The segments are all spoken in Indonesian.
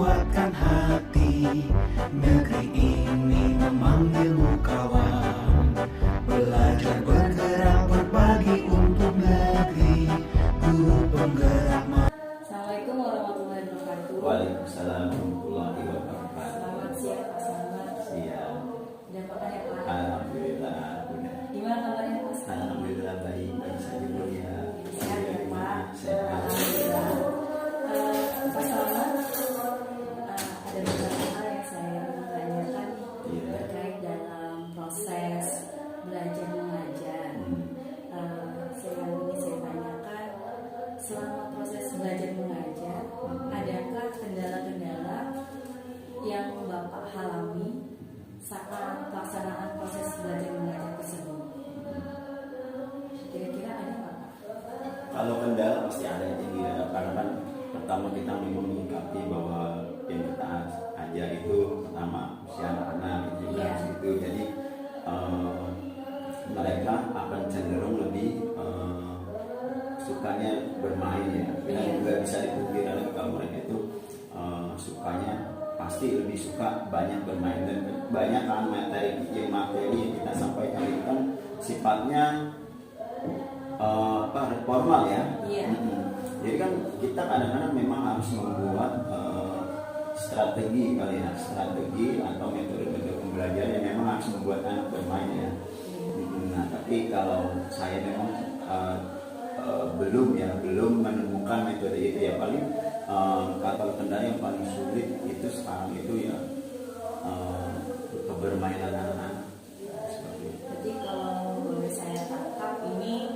kuatkan hati. Negeri ini memanggilmu kawan, belajar bergerak berbagi untuk negeri. Guru penggerak. Assalamualaikum warahmatullahi wabarakatuh. Waalaikumsalam warahmatullahi wabarakatuh. Selamat siang Pak Selamat. Siang. Udah makan ya Pak? Alhamdulillah. Udah. Gimana kabarnya Pak? Alhamdulillah baik saja Bu ya. Sehat ya Pak? Sehat. Alhamdulillah. Pak Selamat, ada beberapa hal yang saya mau tanyakan terkait dalam proses belajar mengajar. Saya tanyakan, selama proses belajar mengajar, adakah kendala-kendala yang Bapak alami saat pelaksanaan proses belajar mengajar tersebut? Kira-kira ada nggak Pak? Kalau kendala pasti ada ya, karena kan pertama kita memang menyikapi bahwa yang kita ajar itu pertama usia anak-anak itu juga itu, jadi mereka akan cenderung lebih sukanya bermain ya. Kita juga bisa dipungkiri kalau mereka itu sukanya pasti lebih suka banyak bermain, dan banyak kan materi yang kita sampaikan itu kan sifatnya formal ya. Jadi kan kita kadang-kadang memang harus membuat strategi atau metode-metode pembelajaran yang memang harus membuat anak bermain ya. Nah, tapi kalau saya memang belum menemukan metode itu ya. Paling kata kendala yang paling sulit itu sekarang itu ya kebermainan anak-anak. Jadi kalau boleh saya tangkap, ini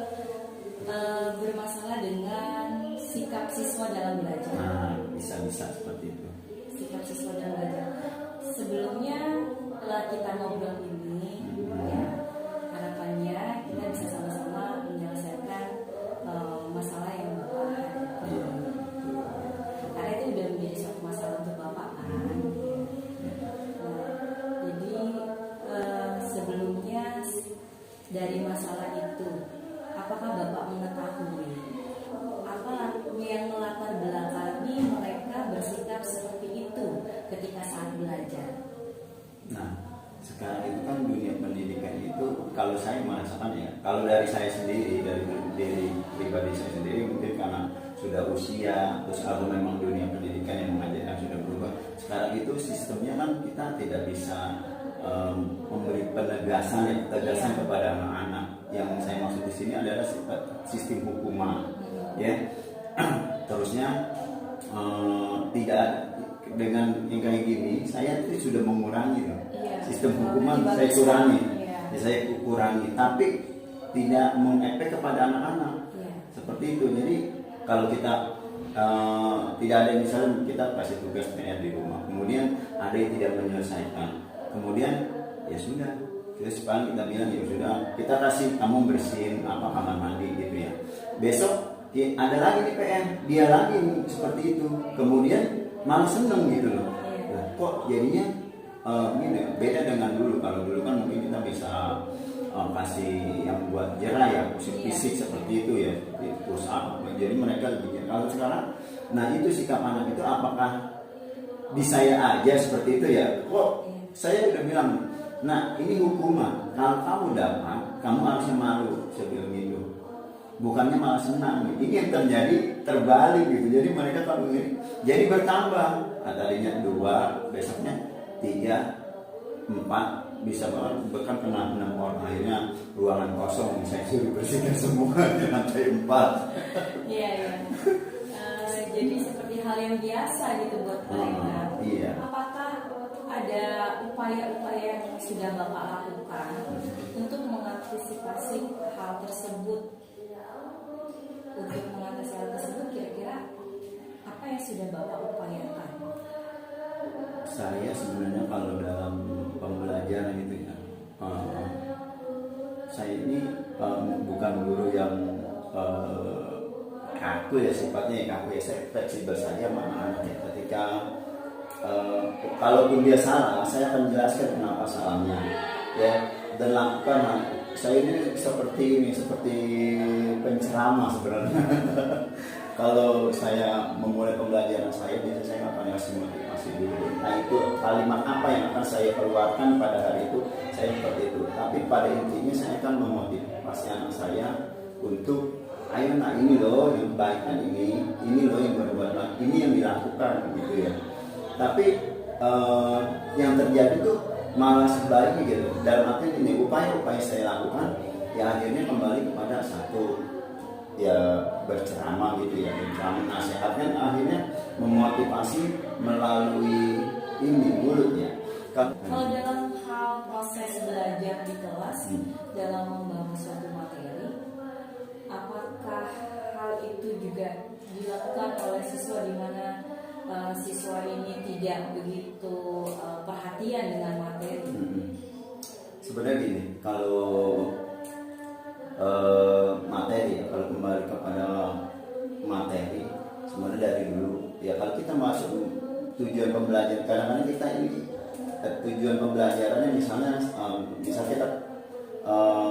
bermasalah dengan sikap siswa dalam belajar. Nah, bisa seperti itu. Sikap siswa dalam belajar. Sebelumnya setelah kita ngobrol ini, ya, harapannya kita bisa sama-sama menyelesaikan masalah yang Bapak hadapi. Karena itu udah menjadi suatu masalah untuk Bapak kan. Jadi sebelumnya dari masalah itu, apakah Bapak mengetahui apa yang melatar belakangi mereka bersikap seperti itu ketika saat belajar? Nah, sekarang itu kan dunia pendidikan itu, kalau saya merasakan ya, kalau dari saya sendiri, dari diri pribadi saya sendiri, mungkin karena sudah usia, terus atau memang dunia pendidikan yang mengajarkan sudah berubah. Sekarang itu sistemnya kan kita tidak bisa memberi penegasan kepada anak-anak. Yang saya maksud di sini adalah sistem hukuman, ya. Terusnya tidak dengan yang kayak gini, saya itu sudah mengurangi sistem hukuman, saya kurangi, tapi tidak mengefek kepada anak-anak seperti itu. Jadi kalau kita tidak ada, misalnya kita kasih tugas PR di rumah, kemudian ada yang tidak menyelesaikan, kemudian ya sudah, terus paling kita bilang ya sudah, kita kasih kamu bersihin kamar mandi gitu ya. Besok ada lagi di PR, dia lagi seperti itu, kemudian malah seneng gitu loh. Nah, kok jadinya gini, beda dengan dulu. Kalau dulu kan mungkin kita bisa kasih yang buat jerah ya, fisik seperti itu ya, push up. Jadi mereka lebih jerah. Kalau sekarang, nah itu sikap anak itu apakah di saya aja seperti itu ya? Kok saya udah bilang, nah ini hukuman. Kalau kamu dapat, kamu harusnya malu sebelum itu. Bukannya malah senang. Ini yang terjadi terbalik gitu. Jadi mereka kalau ini jadi bertambah. Nah, tadinya 2, besoknya 3, 4, bisa bahkan kena 6 orang. Akhirnya ruangan kosong, saya suruh bersihkan semua di lantai 4. Iya. Jadi seperti hal yang biasa gitu buat mereka. Iya. Apakah ada upaya-upaya yang sudah Bapak lakukan untuk mengantisipasi hal tersebut? Untuk mengatasi hal tersebut, kira-kira apa yang sudah Bapak upayakan? Saya sebenarnya kalau dalam pembelajaran itu ya, saya ini bukan guru yang kaku ya, sifatnya kaku ya, saya fleksibel saja sama anak-anak ya. Ketika kalaupun dia salah, saya akan jelaskan kenapa salahnya ya, dan lakukan. Saya ini seperti penceramah sebenarnya. Kalau saya memulai pembelajaran saya, biasanya saya akan kasih motivasi itu kalimat apa yang akan saya keluarkan pada hari itu, saya seperti itu. Tapi pada intinya saya kan memotivasi anak saya untuk ayo nak, ini loh yang kebaikan, ini loh yang berbuat baik, ini yang dilakukan gitu ya. Tapi yang terjadi tuh malah sebaliknya gitu. Dalam arti ini upaya-upaya saya lakukan ya akhirnya kembali kepada satu ya berceramah gitu ya, berceramah nasihatkan, akhirnya memotivasi melalui ini mulut ya. Kalau dalam hal proses belajar di kelas dalam membangun suatu materi, apakah hal itu juga dilakukan oleh siswa di mana siswa ini tidak begitu perhatian dengan materi? Sebenarnya gini, kalau materi ya, kalau kembali kepada materi sebenarnya dari dulu ya, kalau kita masuk tujuan pembelajaran, kadang-kadang kita ini tujuan pembelajarannya misalnya kita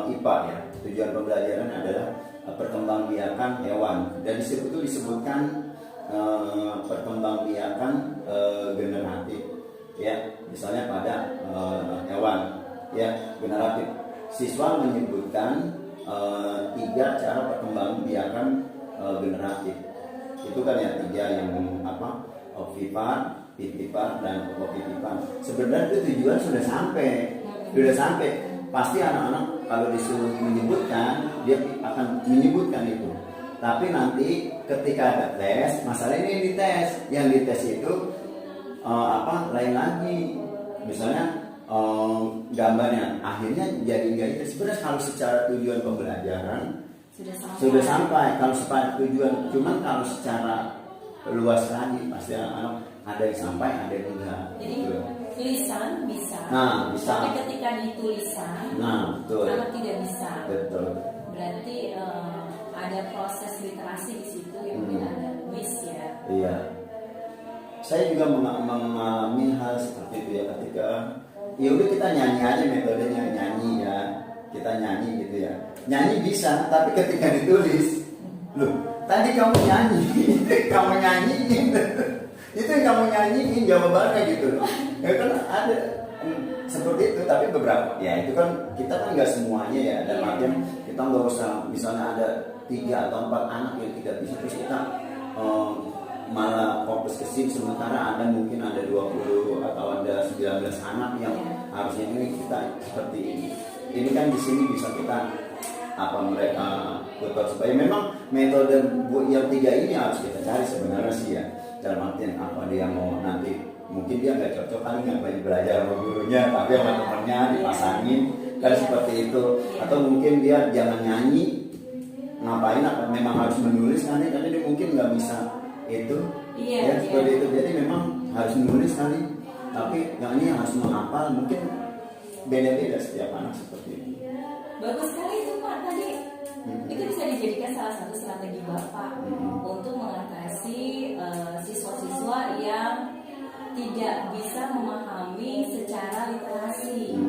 IPA ya, tujuan pembelajaran adalah perkembangbiakan hewan, dan disitu disebutkan perkembangbiakan generatif ya, misalnya pada hewan ya, generatif. Siswa menyebutkan 3 cara perkembangbiakan generatif. Itu kan ya 3 yang apa? Ovipar, vivipar, dan ovipipar. Sebenarnya itu tujuan sudah sampai. Pasti anak-anak kalau disuruh menyebutkan, dia akan menyebutkan itu. Tapi nanti ketika ada tes, masalah ini dites. Yang dites itu lain lagi. Misalnya gambarnya, akhirnya jadi enggak itu. Sebenarnya kalau secara tujuan pembelajaran sudah sampai. Kalau secara tujuan, cuman kalau secara luas lagi pasti anak-anak ada yang sampai, ada yang enggak. Jadi tulisan bisa. Bisa. Tapi ketika di tulisan, betul. anak tidak bisa. Betul. Berarti ada proses literasi di situ yang ada miss ya. Iya. Saya juga mengalami hal seperti itu ya, ketika ya udah kita nyanyi aja, metodenya nyanyi ya, kita nyanyi gitu ya, nyanyi bisa, tapi ketika ditulis, loh tadi kamu nyanyi kamu nyanyiin itu yang kamu nyanyiin jawabannya gitu loh ya, kan ada seperti itu. Tapi beberapa ya itu kan kita kan nggak semuanya ya, dan artian kita nggak usah misalnya ada 3 atau 4 anak yang tidak bisa, terus kita malah fokus ke sini, sementara ada mungkin ada 20 atau ada 19 anak yang harusnya ini kita seperti ini. Ini kan di sini bisa kita mereka putar, supaya memang metode yang 3 ini harus kita cari sebenarnya sih ya, dalam artian apa dia mau nanti, mungkin dia nggak cocok kali nggak belajar sama gurunya, tapi sama temannya dipasangin kan seperti itu. Atau mungkin dia jangan nyanyi, ngapain, memang harus menulis nanti karena dia mungkin nggak bisa itu seperti itu. Jadi memang harus menulis kali, tapi yang ini harus menghafal, mungkin beda-beda setiap anak seperti itu. Bagus sekali itu Pak tadi. Itu bisa dijadikan salah satu strategi Bapak untuk mengatasi siswa-siswa yang tidak bisa memahami secara literasi.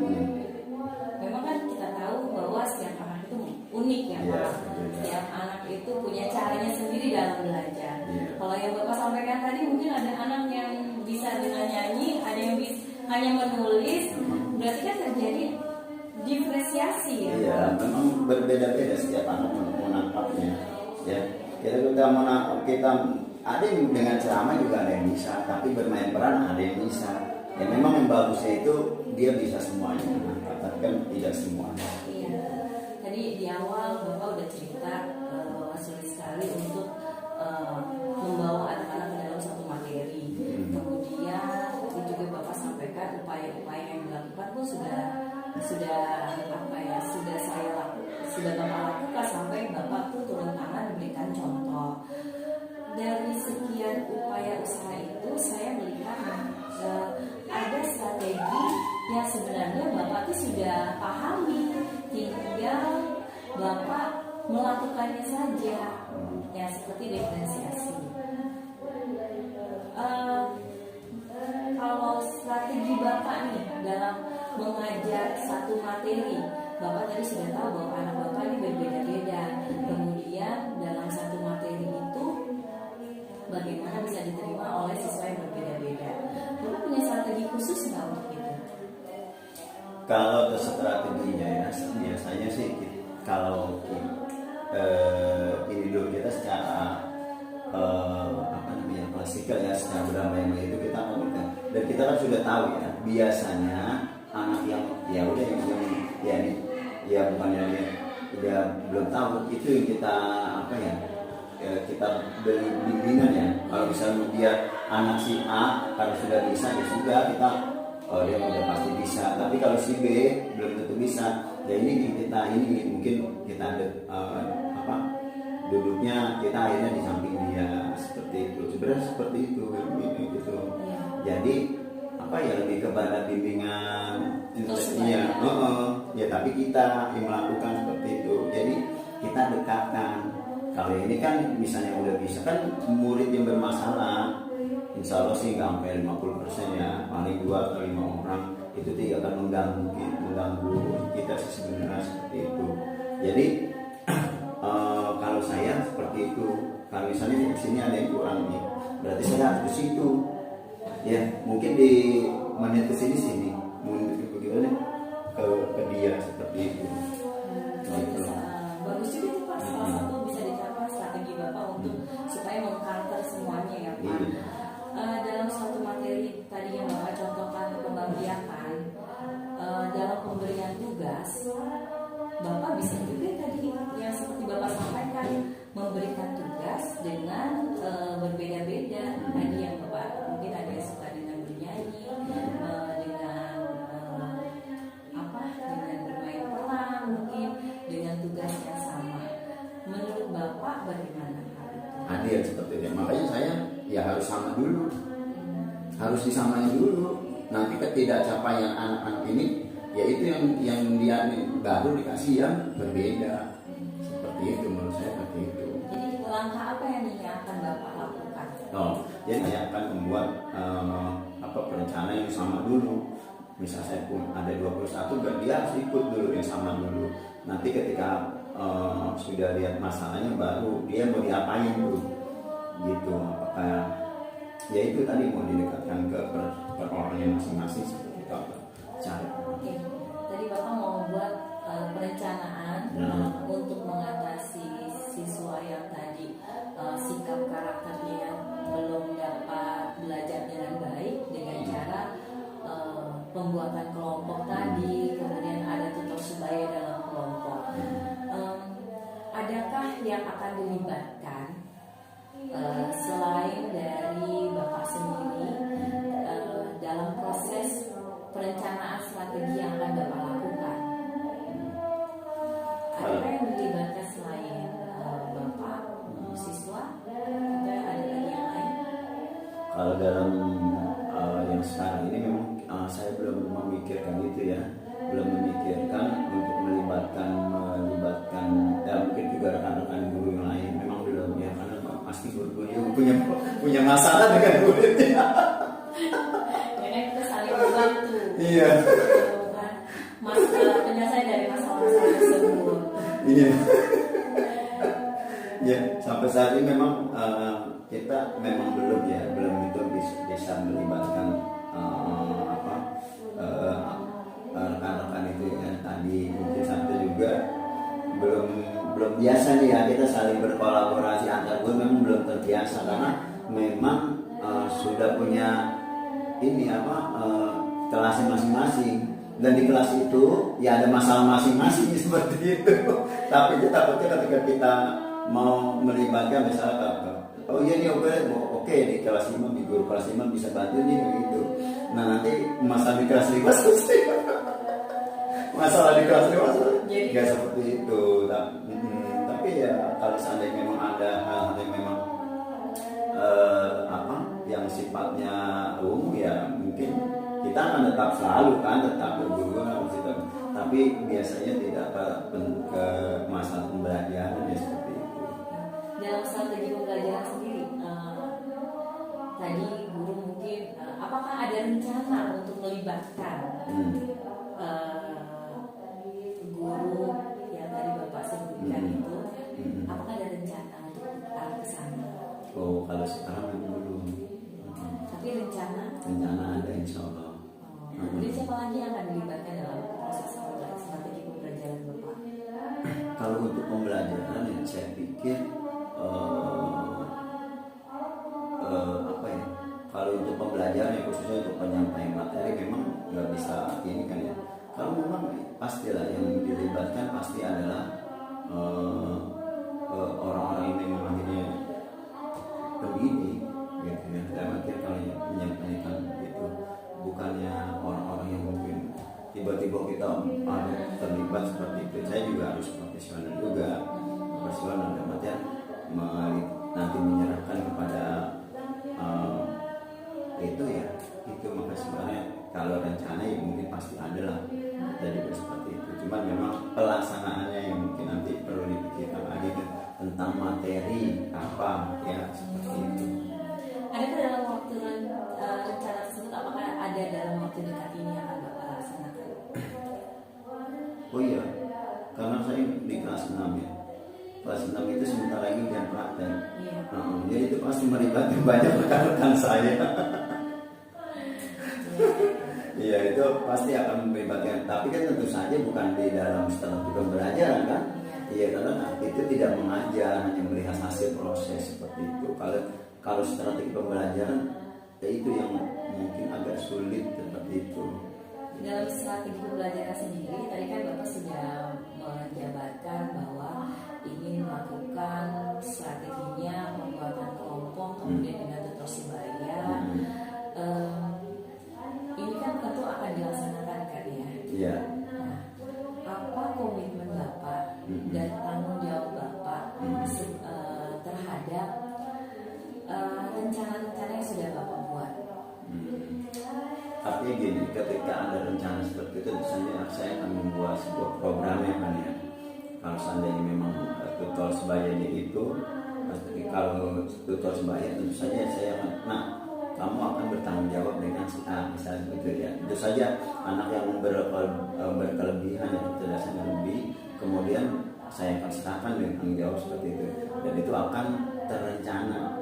Memang kan kita tahu bahwa setiap anak itu unik ya Pak. Setiap anak itu punya caranya sendiri dalam belajar. Kalau yang Bapak sampaikan tadi, mungkin ada anak yang bisa dengan nyanyi, ada yang bisa hanya menulis. Berarti kan terjadi diferensiasi ya. Iya, memang berbeda-beda setiap anak menangkapnya. Ya, kita ada yang dengan ceramah juga ada yang bisa, tapi bermain peran ada yang bisa. Ya memang yang bagusnya itu dia bisa semuanya, tapi kan tidak semuanya. Iya. Tadi di awal Bapak udah cerita bahwa sulit sekali untuk membawa anak-anak ke dalam satu materi. Kemudian itu juga Bapak sampaikan upaya-upaya yang dilakukan pun sudah Bapak lakukan sampai Bapak tuh turun tangan memberikan contoh. Dari sekian upaya usaha itu saya melihat ada strategi yang sebenarnya Bapak tuh sudah pahami, tinggal Bapak melakukannya saja, ya seperti diferensiasi. Kalau strategi Bapak nih dalam mengajar satu materi, Bapak tadi sudah tahu bahwa anak Bapak ini berbeda-beda. Kemudian dalam satu materi itu bagaimana bisa diterima oleh siswa yang berbeda-beda. Bapak punya strategi Kalau strateginya ya biasanya sih kalau ini dulu kita secara apa namanya klasikal ya, secara berdamai itu kita komitmen, dan kita kan sudah tahu ya biasanya anak yang ya udah yang ya ini ya bukannya dia belum tahu itu yang kita apa ya, kita beri bimbingan ya. Kalau misalnya dia anak si A karena sudah bisa ya sudah kita dia udah pasti bisa, tapi kalau si B belum tentu bisa ya ini kita ini mungkin kita ada apa duduknya kita akhirnya di samping dia seperti itu, sebenarnya seperti itu gitu. Jadi apa ya lebih kepada bimbingan intelektualnya, ya tapi kita yang melakukan seperti itu, jadi kita dekatkan. Kalau ini kan misalnya udah bisa kan murid yang bermasalah, insya Allah sih nggak sampai 50% ya, paling 2 atau 5 orang itu tidak akan mengganggu kita sih sebenarnya seperti itu. Jadi kalau saya seperti itu, kalau misalnya di sini ada yang kurang nih, berarti saya harus ke situ. Ya mungkin di menit ke sini, mungkin begitu ke dia seperti itu. Bagus juga tuh Pak, salah satu bisa dicapai strategi Bapak untuk supaya mengcounter semuanya ya Pak. Dalam suatu materi tadi yang Bapak contohkan pembagian, dalam pemberian tugas, Bapak bisa juga tadi yang seperti Bapak sampaikan memberikan tugas dengan berbeda-beda. Tadi yang Bapak mungkin ada yang suka dengan bernyanyi, dengan dengan bermain peran, mungkin dengan tugas yang sama. Menurut Bapak bagaimana hal itu? Adil seperti itu. Makanya saya ya harus sama dulu, harus disamain dulu. Nanti ketidakcapaian anak-anak ini ya itu yang dia baru dikasih yang berbeda. Seperti itu menurut saya seperti itu. Jadi langkah apa yang akan Bapak lakukan? Jadi saya akan membuat perencana yang sama dulu. Misal saya pun ada 21, berarti dia harus ikut dulu yang sama dulu. Nanti ketika sudah lihat masalahnya baru dia mau diapain dulu gitu. Apakah ya itu tadi mau didekatkan ke per orangnya masing-masing seperti itu cara. Oke. Tadi Bapak mau buat perencanaan untuk mengatasi siswa yang tadi sikap karakternya belum dapat belajar dengan baik dengan cara pembuatan kelompok tadi, kemudian ada tutor sebaya dalam kelompok. Adakah yang akan dilibatkan selain dari Bapak sendiri dalam proses perencanaan strategi yang akan Bapak lakukan? Adakah yang dilibatkan selain Bapak, siswa, atau ada lagi yang lain? Kalau dalam yang sekarang ini memang saya belum memikirkan itu ya, belum memikirkan untuk melibatkan dan mungkin juga rekan-rekan guru yang lain, memang belum ya, karena pasti guru-guru punya masalah dengan muridnya. Karena kita saling membantu. Iya. Masalah penyelesaian dari masalah-masalah tersebut. Iya. Ya sampai saat ini memang kita memang belum itu bisa melibatkan rekan-rekan itu ya. Tadi mungkin satu juga belum biasa nih ya, kita saling berkolaborasi antar guru memang belum terbiasa karena memang sudah punya ini kelasnya masing-masing, dan di kelas itu ya ada masalah masing-masing seperti itu. Tapi kita takutnya ketika kita mau melibatkan misalnya oh iya nih oke di kelas 5, di guru kelas 5 bisa bantu nih begitu. Nah nanti masalah di kelas 5 selesai. Masalah di kelas 5 nggak seperti itu. Tapi ya kalau seandainya memang ada hal-hal yang memang yang sifatnya umum ya mungkin kita akan tetap selalu tetap berguru tapi biasanya tidak ke masalah pembelajaran ya seperti itu. Dalam strategi pembelajaran sendiri, tadi guru mungkin apakah ada rencana untuk melibatkan guru yang tadi Bapak sebutkan itu, apakah ada rencana untuk arah ke sana? Oh kalau sekarang memang belum. Tapi rencana ada insya Allah. Jadi siapa lagi yang akan dilibatkan dalam proses strategi pembelajaran Bapak? Kalau untuk pembelajaran yang saya pikir apa ya? Kalau untuk pembelajaran yang khususnya untuk penyampaian materi memang nggak bisa ini kan ya. Kalau memang pastilah yang dilibatkan pasti adalah orang-orang yang memang akhirnya pendidik gitu ya. Dalam arti kalau menyampaikan itu bukannya orang-orang yang mungkin tiba-tiba kita terlibat seperti itu. Saya juga harus profesional juga, profesional dalam artian nanti menyerahkan kepada itu ya itu. Maka sebenarnya kalau rencana ya mungkin pasti ada lah jadi seperti itu. Cuma memang pelaksanaannya yang mungkin nanti perlu dipikirkan lagi tentang materi apa ya seperti itu. Adakah dalam waktu rencana tersebut, apakah ada dalam waktu dekat ini yang akan Bapak laksanakan? Oh iya, karena saya di kelas 6 ya. Kelas 6 itu sebentar lagi ujian praktek. Iya. Jadi itu pasti melibatkan banyak rekan-rekan saya. Iya, itu pasti akan melibatkan. Tapi kan tentu saja bukan di dalam strategi pembelajaran kan. Iya, karena itu tidak mengajar, hanya melihat hasil proses seperti itu. Kalau strategi pembelajaran ya itu yang mungkin agak sulit seperti itu. Dalam strategi pembelajaran sendiri, tadi kan Bapak sudah menjabarkan bahwa ingin melakukan strateginya pembuatan kelompok, kemudian dengan tutor sebaya. Ini kan tentu akan dilaksanakan kan ya. Iya. Nah, apa komitmen Bapak dan tanggung jawab Bapak terhadap rencana-rencana yang sudah Bapak buat? Artinya gini, ketika ada rencana seperti itu, misalnya saya akan membuat sebuah program ya kan ya. Kalau seandainya memang tutor sebayanya itu, kalau tutor sebaya tentu saja saya akan, kamu akan bertanggung jawab dengan si A misalnya begitu ya. Itu saja anak yang berkelebihan yang kecerdasannya lebih, kemudian saya akan serahkan dengan tanggung jawab seperti itu, dan itu akan terencana.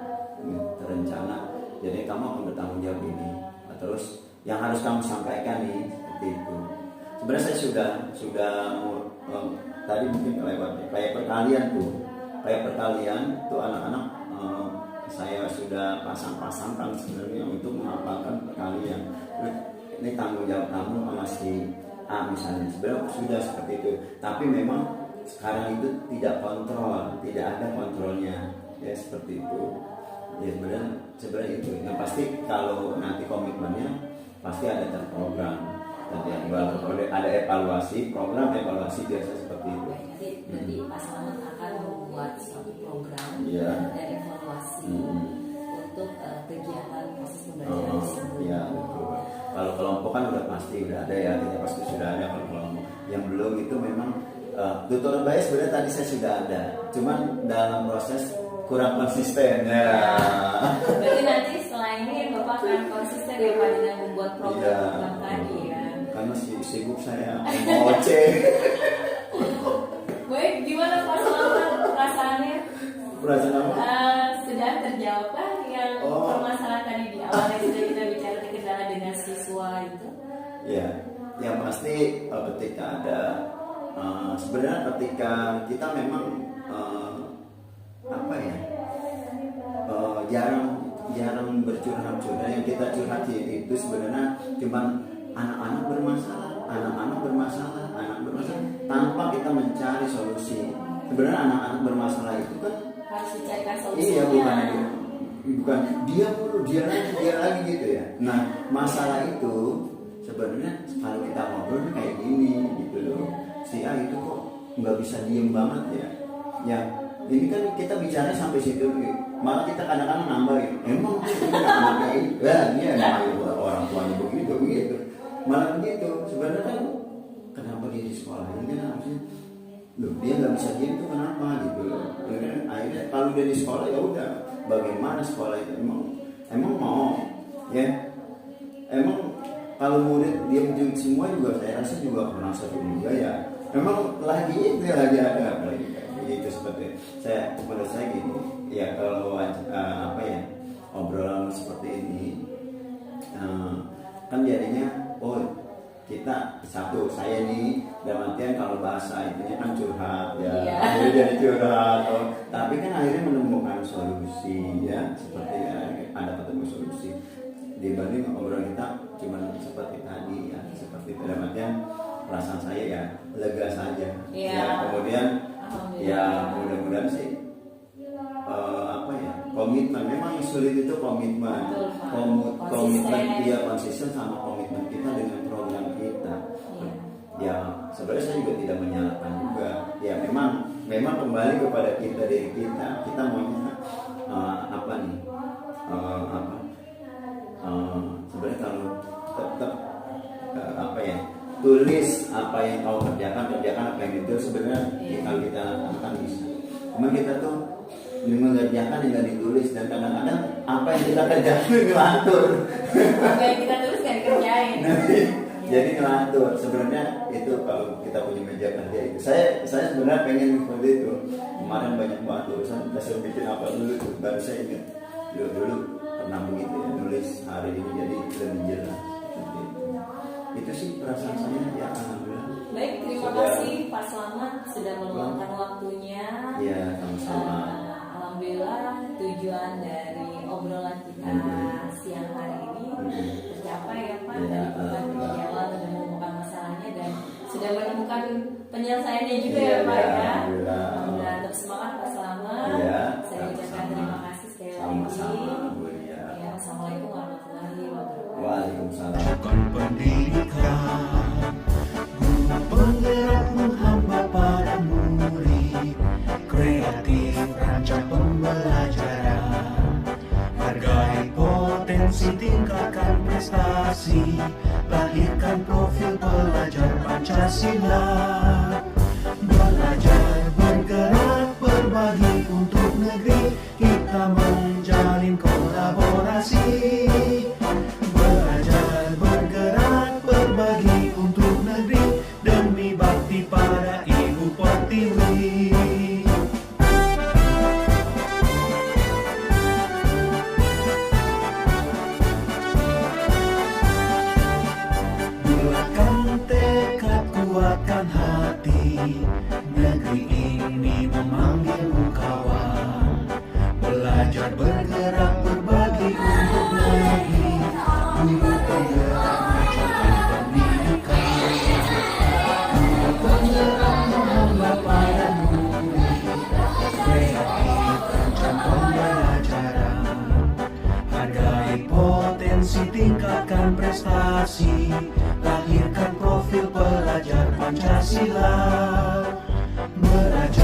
Jadi kamu akan bertanggung jawab ini. Terus yang harus kamu sampaikan nih seperti itu. Sebenarnya saya sudah tadi mungkin kayak perkalian tuh anak-anak saya sudah pasang-pasangkan sebenarnya untuk menghafalkan perkalian. Ini tanggung jawab kamu sama si A misalnya. Sebenarnya sudah seperti itu. Tapi memang sekarang itu tidak ada kontrolnya ya seperti itu. Ya sebenarnya itu. Yang pasti kalau nanti komitmennya pasti ada terprogram. Nanti ada evaluasi, program evaluasi biasa seperti itu. Jadi pasangan akan membuat suatu program dan evaluasi untuk kegiatan proses pembelajaran tersebut. Iya, betul. Kalau kelompok kan udah pasti udah ada ya, pasti sudah ada. Kalau kelompok yang belum itu memang tutor bias sebenarnya tadi saya sudah ada, cuman dalam proses kurang konsisten ya. Berarti nanti setelah ini Bapak akan konsisten ya Pak dengan membuat program tadi ya. Karena sibuk saya mau cek. Baik, gimana Pak Selamat perasaannya? Perasaan apa? Sudah terjawabkah yang permasalahan tadi di awal yang sudah kita bicara kendala dengan siswa itu? Ya, yang pasti ketika ada sebenarnya ketika kita memang jarang bercurhat. Yang kita curhati itu sebenarnya cuma anak bermasalah tanpa kita mencari solusi. Sebenarnya anak-anak bermasalah itu kan harus dicarikan solusi. Iya, bukan dia lagi gitu ya. Nah, masalah itu sebenarnya kalau kita ngobrol kayak gini gitu loh. Si A itu kok nggak bisa diem banget ya. Ya, ini kan kita bicara sampai situ, malah kita kadang-kadang nambahin. Emang anaknya ini, orang tuanya begitu. Malah begitu. Sebenarnya kan kenapa dia di sekolah ini kan harusnya, dia nggak bisa diem tuh kenapa gitu loh. Akhirnya kalau dia di sekolah ya udah, bagaimana sekolah itu emang mau ya, emang kalau murid dia semua juga saya rasa juga pernah satu juga ya. Memang lagi ada lagi itu seperti saya, menurut saya gini ya, kalau obrolan seperti ini kan jadinya kita satu, saya nih dalam artian kalau bahasa intinya kan curhat ya, Iya. jadi curhat, tapi kan akhirnya menemukan solusi ya, seperti ya, ada ketemu solusi dibanding obrolan kita cuma seperti tadi ya, seperti dalam artian perasaan saya ya lega saja. Iya. Ya, kemudian Alhamdulillah. ya mudah-mudahan sih apa ya, komitmen, memang yang sulit itu komitmen. Betul, Pak. Komitmen Konsisten. dia konsisten sama komitmen kita dengan program kita. Iya. Ya sebenarnya saya juga tidak menyalahkan juga. Ya memang kembali kepada kita, diri kita maunya apa nih, sebenarnya kalau tetap apa ya, tulis apa yang kau kerjakan apa yang itu sebenarnya kalau kita akan bisa. Cuma kita tuh mengerjakan yang nggak ditulis, dan kadang-kadang apa yang kita kerjakan ngelantur. Apa yang kita tulis nggak dikerjain. Jadi ngelantur. Sebenarnya itu kalau kita punya meja kerja itu. Saya sebenarnya pengen seperti itu. Kemarin banyak banget urusan, saya bikin apa dulu tuh, baru saya ingat dulu pernah begitu ya, nulis hari ini jadi lebih jelas. Itu sih perasaan saya ya, alhamdulillah. Baik, terima Sudah. kasih Pak Slamet sudah meluangkan waktunya. Iya, sama-sama. Alhamdulillah tujuan dari obrolan kita siang hari ini tercapai ya Pak, Iya, dan bukan alhamdulillah. jalan sudah menemukan masalahnya dan sudah menemukan penyelesaiannya juga Iya, ya Pak ya. alhamdulillah. Alhamdulillah, tetap semangat Pak Slamet. Iya, Saya ucapkan sama-sama. terima kasih sekali lagi. Sama-sama, Bu Lia. Ya, Assalamualaikum warahmatullahi wabarakatuh. Waalaikumsalam. Bukan pendidikan, guru penggerak menghamba para murid, kreatif rancang pembelajaran, hargai potensi, tingkatkan prestasi, lahirkan profil pelajar Pancasila. Belajar, bergerak, berbagi untuk negeri, kita menjalin kolaborasi. Belajar, bergerak, berbagi untuk negeri, demi bakti pada Ibu Pertiwi. Bulatkan tekad, kuatkan hati, negeri ini memanggilmu kawan. Belajar, bergerak, berbagi untuk negeri, guru penggerak mengajarkan pendidikan. Guru penggerak menghamba para murid, kreatif rancang pembelajaran, hargai potensi, tingkatkan prestasi, lahirkan profil pelajar Pancasila. Belajar